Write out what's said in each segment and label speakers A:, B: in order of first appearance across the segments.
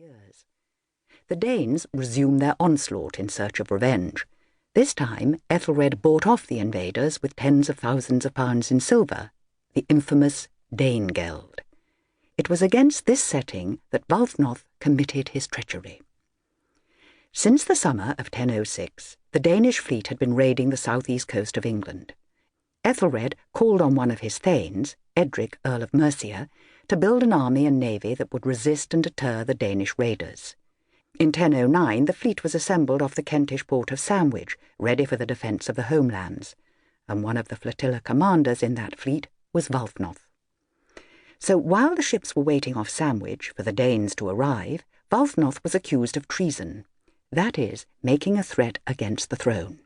A: years. The Danes resumed their onslaught in search of revenge. This time, Ethelred bought off the invaders with tens of thousands of pounds in silver, the infamous Danegeld. It was against this setting that Wulfnoth committed his treachery. Since the summer of 1006, the Danish fleet had been raiding the southeast coast of England. Ethelred called on one of his thanes, Edric, Earl of Mercia, to build an army and navy that would resist and deter the Danish raiders. In 1009, the fleet was assembled off the Kentish port of Sandwich, ready for the defence of the homelands, and one of the flotilla commanders in that fleet was Wulfnoth. So while the ships were waiting off Sandwich for the Danes to arrive, Wulfnoth was accused of treason, that is, making a threat against the throne.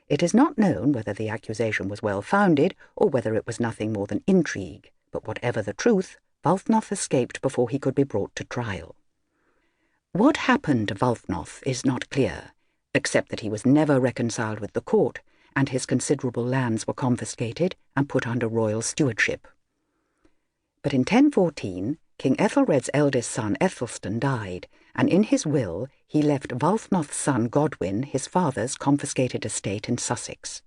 A: It is not known whether the accusation was well-founded or whether it was nothing more than intrigue, but whatever the truth, Wulfnoth escaped before he could be brought to trial. What happened to Wulfnoth is not clear, except that he was never reconciled with the court, and his considerable lands were confiscated and put under royal stewardship. But in 1014, King Ethelred's eldest son Ethelstan died, and in his will he left Wulfnoth's son Godwin his father's confiscated estate in Sussex.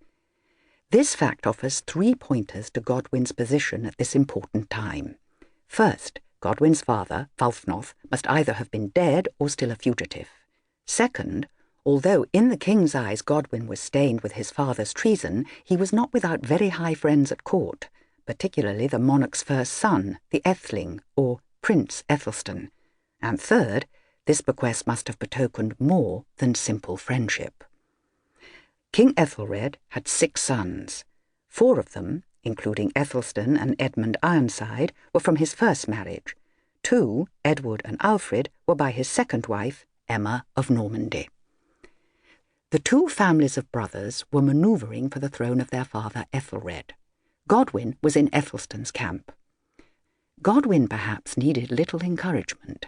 A: This fact offers 3 pointers to Godwin's position at this important time. First, Godwin's father, Wulfnoth, must either have been dead or still a fugitive. Second, although in the king's eyes Godwin was stained with his father's treason, he was not without very high friends at court, particularly the monarch's first son, the Atheling, or Prince Ethelstan. And third, this bequest must have betokened more than simple friendship. King Ethelred had 6 sons. 4 of them, including Ethelstan and Edmund Ironside, were from his first marriage. 2, Edward and Alfred, were by his second wife, Emma of Normandy. The 2 families of brothers were manoeuvring for the throne of their father Ethelred. Godwin was in Ethelstan's camp. Godwin perhaps needed little encouragement.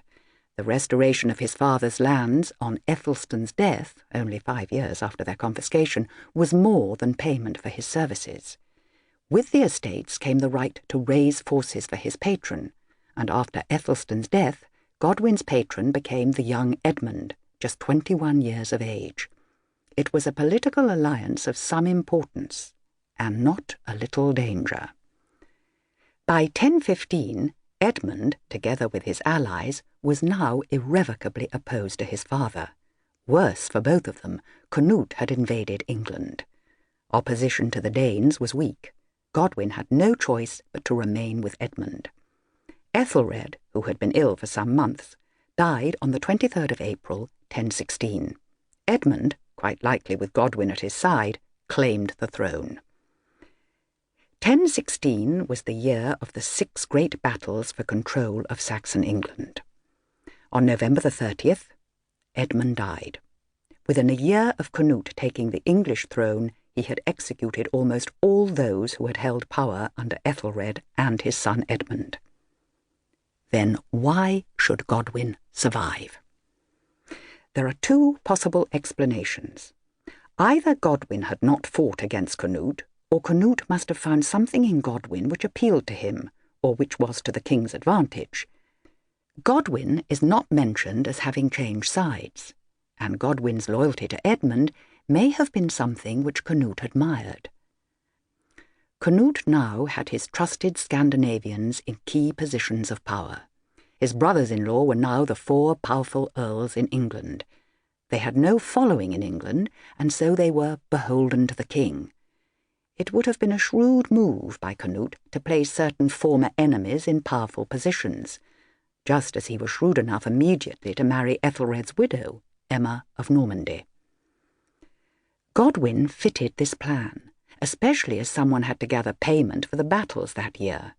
A: The restoration of his father's lands on Ethelstan's death, only 5 years after their confiscation, was more than payment for his services. With the estates came the right to raise forces for his patron, and after Ethelstan's death, Godwin's patron became the young Edmund, just 21 years of age. It was a political alliance of some importance, and not a little danger. By 1015, Edmund, together with his allies, was now irrevocably opposed to his father. Worse for both of them, Canute had invaded England. Opposition to the Danes was weak. Godwin had no choice but to remain with Edmund. Ethelred, who had been ill for some months, died on the 23rd of April, 1016. Edmund, quite likely with Godwin at his side, claimed the throne. 1016 was the year of the 6 great battles for control of Saxon England. On November the 30th, Edmund died. Within a year of Canute taking the English throne, he had executed almost all those who had held power under Ethelred and his son Edmund. Then why should Godwin survive? There are 2 possible explanations. Either Godwin had not fought against Canute, or Canute must have found something in Godwin which appealed to him, or which was to the king's advantage. Godwin is not mentioned as having changed sides, and Godwin's loyalty to Edmund may have been something which Canute admired. Canute now had his trusted Scandinavians in key positions of power. His brothers-in-law were now the 4 powerful earls in England. They had no following in England, and so they were beholden to the king. It would have been a shrewd move by Canute to place certain former enemies in powerful positions, just as he was shrewd enough immediately to marry Ethelred's widow, Emma of Normandy. Godwin fitted this plan, especially as someone had to gather payment for the battles that year.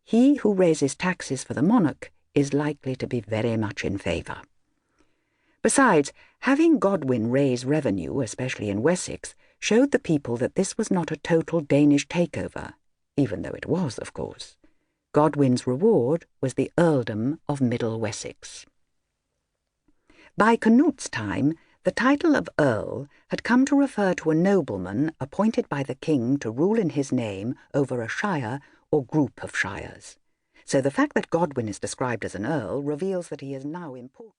A: He who raises taxes for the monarch is likely to be very much in favour. Besides, having Godwin raise revenue, especially in Wessex, showed the people that this was not a total Danish takeover, even though it was, of course. Godwin's reward was the earldom of Middle Wessex. By Canute's time, the title of Earl had come to refer to a nobleman appointed by the king to rule in his name over a shire or group of shires. So the fact that Godwin is described as an earl reveals that he is now important.